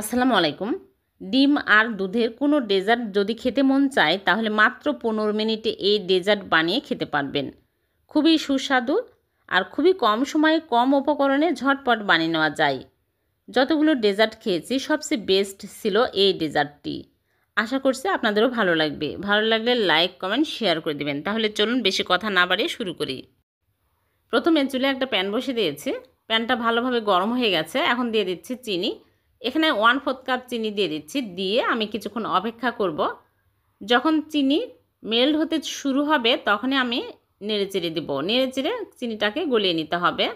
আসসালামু আলাইকুম। ডিম আর দুধের কোনো ডেজার্ট যদি খেতে মন চায় তাহলে মাত্র 15 মিনিটে এই ডেজার্ট বানিয়ে খেতে পারবেন। খুবই সুস্বাদু আর খুবই কম সময়ে কম উপকরণে ঝটপট বানিয়ে নেওয়া যায়। যতগুলো ডেজার্ট খেয়েছি সবচেয়ে বেস্ট ছিল এই ডেজার্টটি। আশা করছি আপনাদেরও ভালো লাগবে। ভালো লাগলে লাইক, কমেন্ট, শেয়ার করে দিবেন। তাহলে চলুন বেশি কথা না বাড়িয়ে শুরু করি। প্রথমে চুলে একটা প্যান বসিয়ে দিয়েছি। প্যানটা ভালোভাবে গরম হয়ে গেছে। এখন দিয়ে দিচ্ছি চিনি। এখানে 1/4 কাপ চিনি দিয়ে দিচ্ছি। দিয়ে আমি কিছুক্ষণ অপেক্ষা করব। যখন চিনি মেল্ট হতে শুরু হবে তখনই আমি নেড়েচেড়ে দিব। নেড়েচেড়ে চিনিটাকে গলিয়ে নিতে হবে।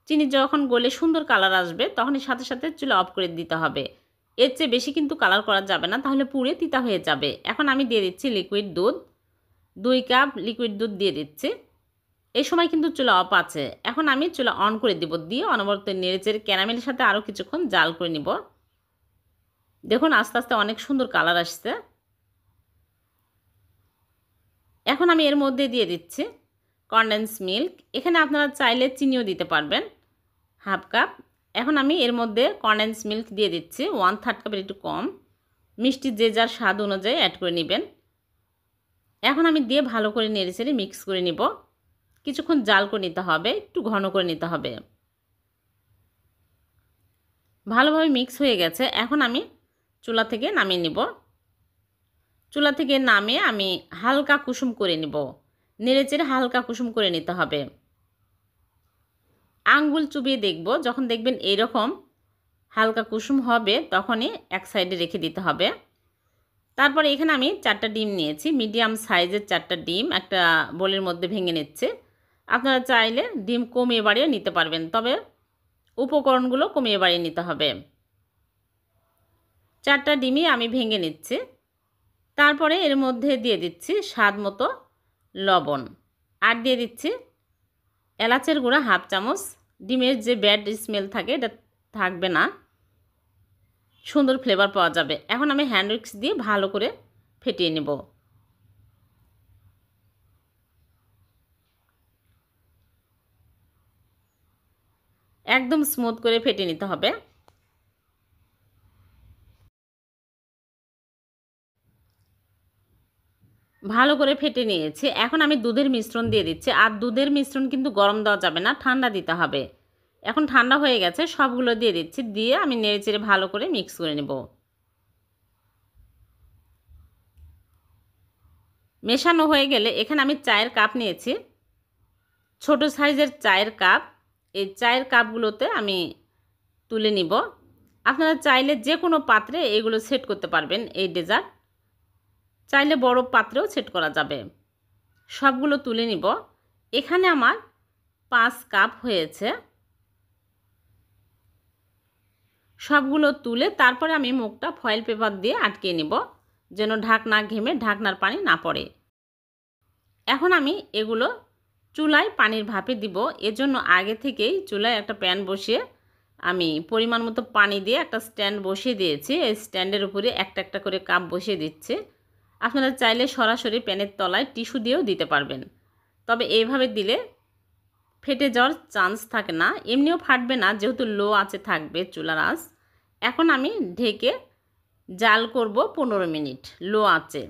চিনি যখন গলে সুন্দর কালার আসবে তখনই সাথে সাথে চুলা অফ করে দিতে হবে। এর চেয়ে বেশি কিন্তু কালার করা যাবে না, তাহলে পুড়ে তিতা হয়ে যাবে। এখন আমি দিয়ে দিচ্ছি লিকুইড দুধ। 2 কাপ লিকুইড দুধ দিয়ে দিচ্ছি। এই সময় কিন্তু চুলা অফ আছে। এখন আমি চুলা অন করে দিব। দিয়ে অনবরত নেড়েচেড়ে ক্যারামেলের সাথে আরও কিছুক্ষণ জাল করে নিব। দেখুন আস্তে আস্তে অনেক সুন্দর কালার আসছে। এখন আমি এর মধ্যে দিয়ে দিচ্ছি কনডেন্স মিল্ক। এখানে আপনারা চাইলে চিনিও দিতে পারবেন, 1/2 কাপ। এখন আমি এর মধ্যে কনডেন্স মিল্ক দিয়ে দিচ্ছি 1/3 কাপের একটু কম। মিষ্টি যে যার স্বাদ অনুযায়ী অ্যাড করে নেবেন। এখন আমি দিয়ে ভালো করে নেড়েচেড়ে মিক্স করে নিব। কিছুক্ষণ জাল করে নিতে হবে, একটু ঘন করে নিতে হবে। ভালোভাবে মিক্স হয়ে গেছে। এখন আমি চুলা থেকে নামিয়ে নিব। চুলা থেকে নামিয়ে আমি হালকা কুসুম করে নিব। নেড়েচেড়ে হালকা কুসুম করে নিতে হবে। আঙ্গুল চুবিয়ে দেখব, যখন দেখবেন এইরকম হালকা কুসুম হবে তখনই এক সাইডে রেখে দিতে হবে। তারপরে এখানে আমি 4টা ডিম নিয়েছি, মিডিয়াম সাইজের 4টা ডিম একটা বোলের মধ্যে ভেঙে নিচ্ছে। আপনারা চাইলে ডিম কমিয়ে বাড়িয়ে নিতে পারবেন, তবে উপকরণগুলো কমিয়ে বাড়িয়ে নিতে হবে। 4টা ডিমই আমি ভেঙে নিচ্ছি। তারপরে এর মধ্যে দিয়ে দিচ্ছি স্বাদ মতো লবণ। আর দিয়ে দিচ্ছি এলাচের গুঁড়া 1/2 চামচ। ডিমের যে ব্যাড স্মেল থাকে এটা থাকবে না, সুন্দর ফ্লেভার পাওয়া যাবে। এখন আমি হ্যান্ড উইক্স দিয়ে ভালো করে ফেটিয়ে নেব। একদম স্মুথ করে ফেটিয়ে নিতে হবে। ভালো করে ফেটে নিয়েছি। এখন আমি দুধের মিশ্রণ দিয়ে দিচ্ছি। আর দুধের মিশ্রণ কিন্তু গরম দেওয়া যাবে না, ঠান্ডা দিতে হবে। এখন ঠান্ডা হয়ে গেছে, সবগুলো দিয়ে দিচ্ছি। দিয়ে আমি নেড়েচেড়ে ভালো করে মিক্স করে নেব। মেশানো হয়ে গেলে এখানে আমি চায়ের কাপ নিয়েছি, ছোট সাইজের চায়ের কাপ। এই চায়ের কাপগুলোতে আমি তুলে নিব। আপনারা চাইলে যে কোনো পাত্রে এগুলো সেট করতে পারবেন। এই ডেজার্ট চাইলে বড় পাত্রেও সেট করা যাবে। সবগুলো তুলে নিব। এখানে আমার 5 কাপ হয়েছে। সবগুলো তুলে তারপরে আমি মুখটা ফয়েল পেপার দিয়ে আটকিয়ে নিব, যেন ঢাকনা ঘেমে ঢাকনার পানি না পড়ে। এখন আমি এগুলো চুলায় পানির ভাপে দিব। এজন্য আগে থেকেই চুলায় একটা প্যান বসিয়ে আমি পরিমাণ মতো পানি দিয়ে একটা স্ট্যান্ড বসিয়ে দিয়েছি। এই স্ট্যান্ডের উপরে একটা একটা করে কাপ বসিয়ে দিচ্ছি। আপনারা চাইলে সরাসরি প্যানের তলায় টিস্যু দিয়েও দিতে পারবেন, তবে এইভাবে দিলে ফেটে যাওয়ার চান্স থাকে না। এমনিও ফাটবে না, যেহেতু লো আঁচে থাকবে চুলার আঁচ। এখন আমি ঢেকে জাল করব 15 মিনিট লো আঁচে।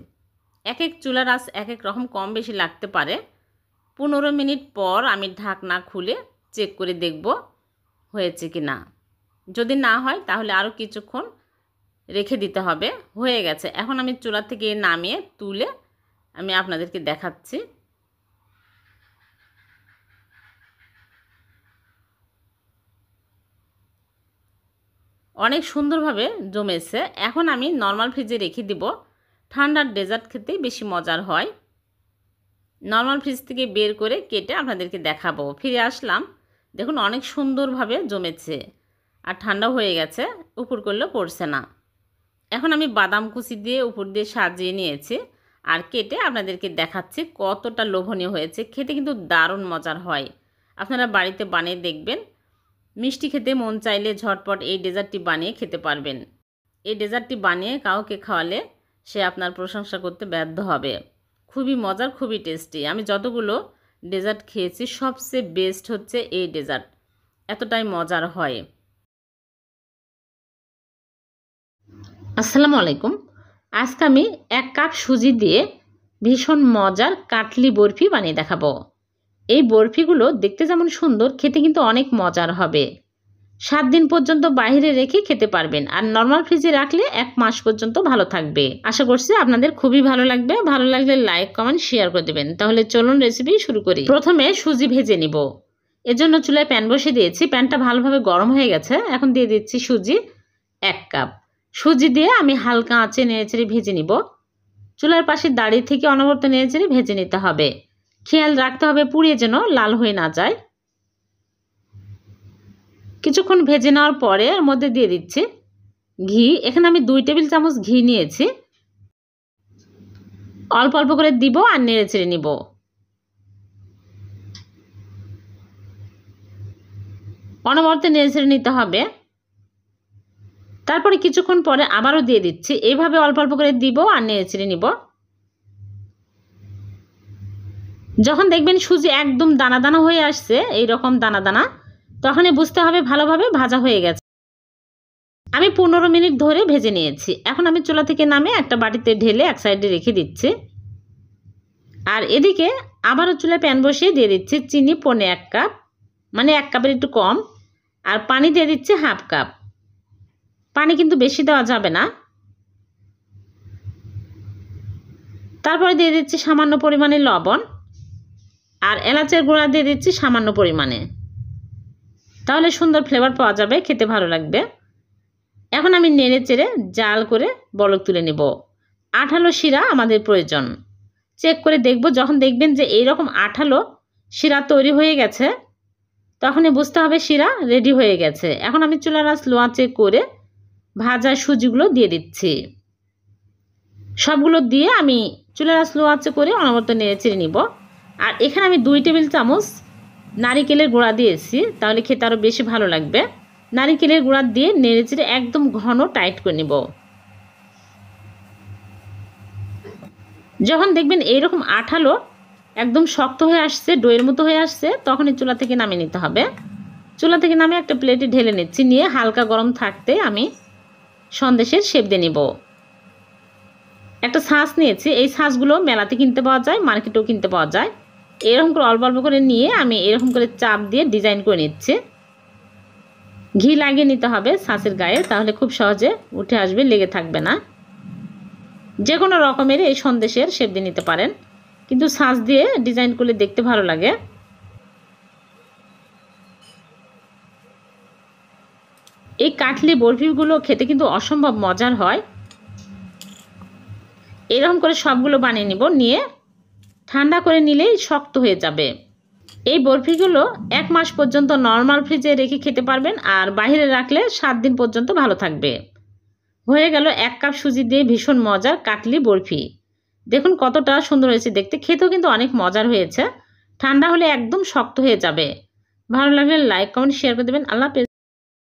এক এক চুলার আঁচ এক এক রকম, কম বেশি লাগতে পারে। 15 মিনিট পর আমি ঢাকনা খুলে চেক করে দেখব হয়েছে কি না। যদি না হয় তাহলে আরও কিছুক্ষণ রেখে দিতে হবে। হয়ে গেছে। এখন আমি চুলা থেকে নামিয়ে তুলে আমি আপনাদেরকে দেখাচ্ছি। অনেক সুন্দরভাবে জমেছে। এখন আমি নর্মাল ফ্রিজে রেখে দিব। ঠান্ডার ডেজার্ট খেতেই বেশি মজার হয়। নর্মাল ফ্রিজ থেকে বের করে কেটে আপনাদেরকে দেখাবো। ফিরে আসলাম, দেখুন অনেক সুন্দরভাবে জমেছে আর ঠান্ডা হয়ে গেছে, উপর করলেও পড়ছে না। এখন আমি বাদাম কুচি দিয়ে উপর দিয়ে সাজিয়ে নিয়েছি আর কেটে আপনাদেরকে দেখাচ্ছি কতটা লোভনীয় হয়েছে। খেতে কিন্তু দারুণ মজার হয়। আপনারা বাড়িতে বানিয়ে দেখবেন। মিষ্টি খেতে মন চাইলে ঝটপট এই ডেজার্টটি বানিয়ে খেতে পারবেন। এই ডেজার্টটি বানিয়ে কাউকে খাওয়ালে সে আপনার প্রশংসা করতে বাধ্য হবে। খুবই মজার, খুবই টেস্টি। আমি যতগুলো ডেজার্ট খেয়েছি সবচেয়ে বেস্ট হচ্ছে এই ডেজার্ট, এতটাই মজার হয়। আসসালামু আলাইকুম। আজকে আমি 1 কাপ সুজি দিয়ে ভীষণ মজার কাটলি বরফি বানিয়ে দেখাবো। এই বরফিগুলো দেখতে যেমন সুন্দর, খেতে কিন্তু অনেক মজার হবে। 7 দিন পর্যন্ত বাইরে রেখে খেতে পারবেন, আর নর্মাল ফ্রিজে রাখলে 1 মাস পর্যন্ত ভালো থাকবে। আশা করছি আপনাদের খুবই ভালো লাগবে। ভালো লাগলে লাইক, কমেন্ট, শেয়ার করে দেবেন। তাহলে চলুন রেসিপি শুরু করি। প্রথমে সুজি ভেজে নিব। এজন্য চুলায় প্যান বসিয়ে দিয়েছি। প্যানটা ভালোভাবে গরম হয়ে গেছে। এখন দিয়ে দিচ্ছি সুজি 1 কাপ। সুজি দিয়ে আমি হালকা আঁচে নেড়েচেড়ে ভেজে নিব। চুলার পাশে দাঁড়িয়ে থেকে অনবরত নেড়েচেড়ে ভেজে নিতে হবে। খেয়াল রাখতে হবে পুড়িয়ে যেন লাল হয়ে না যায়। কিছুক্ষণ ভেজে নেওয়ার পরে এর মধ্যে দিয়ে দিচ্ছি ঘি। এখানে আমি 2 টেবিল চামচ ঘি নিয়েছি। অল্প অল্প করে দিব আর নেড়েচেড়ে নিব। অনবরত নেড়েচেড়ে নিতে হবে। তারপরে কিছুক্ষণ পরে আবারও দিয়ে দিচ্ছি। এইভাবে অল্প অল্প করে দিব আর নেড়েচেড়ে নিব। যখন দেখবেন সুজি একদম দানা দানা হয়ে আসছে, এইরকম দানা দানা, তখনই বুঝতে হবে ভালোভাবে ভাজা হয়ে গেছে। আমি 15 মিনিট ধরে ভেজে নিয়েছি। এখন আমি চুলা থেকে নামে একটা বাটিতে ঢেলে এক সাইডে রেখে দিচ্ছি। আর এদিকে আবারও চুলায় প্যান বসিয়ে দিয়ে দিচ্ছি চিনি 1.5 কাপ, মানে 1 কাপের একটু কম। আর পানি দিয়ে দিচ্ছি 1/2 কাপ। পানি কিন্তু বেশি দেওয়া যাবে না। তারপরে দিয়ে দিচ্ছি সামান্য পরিমাণে লবণ, আর এলাচের গুঁড়া দিয়ে দিচ্ছি সামান্য পরিমাণে। তাহলে সুন্দর ফ্লেভার পাওয়া যাবে, খেতে ভালো লাগবে। এখন আমি নেড়ে চেড়ে জাল করে বলক তুলে নেব। আঠালো শিরা আমাদের প্রয়োজন। চেক করে দেখব, যখন দেখবেন যে এইরকম আঠালো শিরা তৈরি হয়ে গেছে, তখনই বুঝতে হবে শিরা রেডি হয়ে গেছে। এখন আমি চুলার আঁচ লো আঁচে করে ভাজা সুজিগুলো দিয়ে দিচ্ছি। সবগুলো দিয়ে আমি চুলার আঁচ লো আঁচে করে অনবরত নেড়ে চেড়ে নিব। আর এখানে আমি 2 টেবিল চামচ নারিকেলের গুঁড়া দিয়েছি, তাহলে খেতে আরও বেশি ভালো লাগবে। নারিকেলের গুঁড়া দিয়ে নেড়ে চেড়ে একদম ঘন টাইট করে নিব। যখন দেখবেন এইরকম আঠালো একদম শক্ত হয়ে আসছে, ডোয়ের মতো হয়ে আসছে, তখনই চুলা থেকে নামিয়ে নিতে হবে। চুলা থেকে নামিয়ে একটা প্লেটে ঢেলে নিচ্ছি। নিয়ে হালকা গরম থাকতে আমি সন্দেশের শেপ দিয়ে নিব। একটা ছাঁচ নিয়েছি। এই ছাঁচগুলো মেলাতে কিনতে পাওয়া যায়, মার্কেটেও কিনতে পাওয়া যায়। এরকম করে অল্প অল্প করে নিয়ে আমি এরকম করে চাপ দিয়ে ডিজাইন করে নিচ্ছি। ঘি লাগিয়ে নিতে হবে ছাঁচের গায়ে, তাহলে খুব সহজে উঠে আসবে, লেগে থাকবে না। যে কোনো রকমের এই সন্দেশের শেপ দিয়ে নিতে পারেন, কিন্তু ছাঁচ দিয়ে ডিজাইন করলে দেখতে ভালো লাগে। এই কাটলি বরফিগুলো খেতে কিন্তু অসম্ভব মজার হয়। এরকম করে সবগুলো বানিয়ে নিব। নিয়ে ঠান্ডা করে নিলেই শক্ত হয়ে যাবে। এই বরফিগুলো 1 মাস পর্যন্ত নর্মাল ফ্রিজে রেখে খেতে পারবেন, আর বাইরে রাখলে 7 দিন পর্যন্ত ভালো থাকবে। হয়ে গেল 1 কাপ সুজি দিয়ে ভীষণ মজার কাটলি বরফি। দেখুন কতটা সুন্দর হয়েছে দেখতে, খেতেও কিন্তু অনেক মজার হয়েছে। ঠান্ডা হলে একদম শক্ত হয়ে যাবে। ভালো লাগলে লাইক, কমেন্ট, শেয়ার করে দেবেন। আল্লাহ হাফেজ।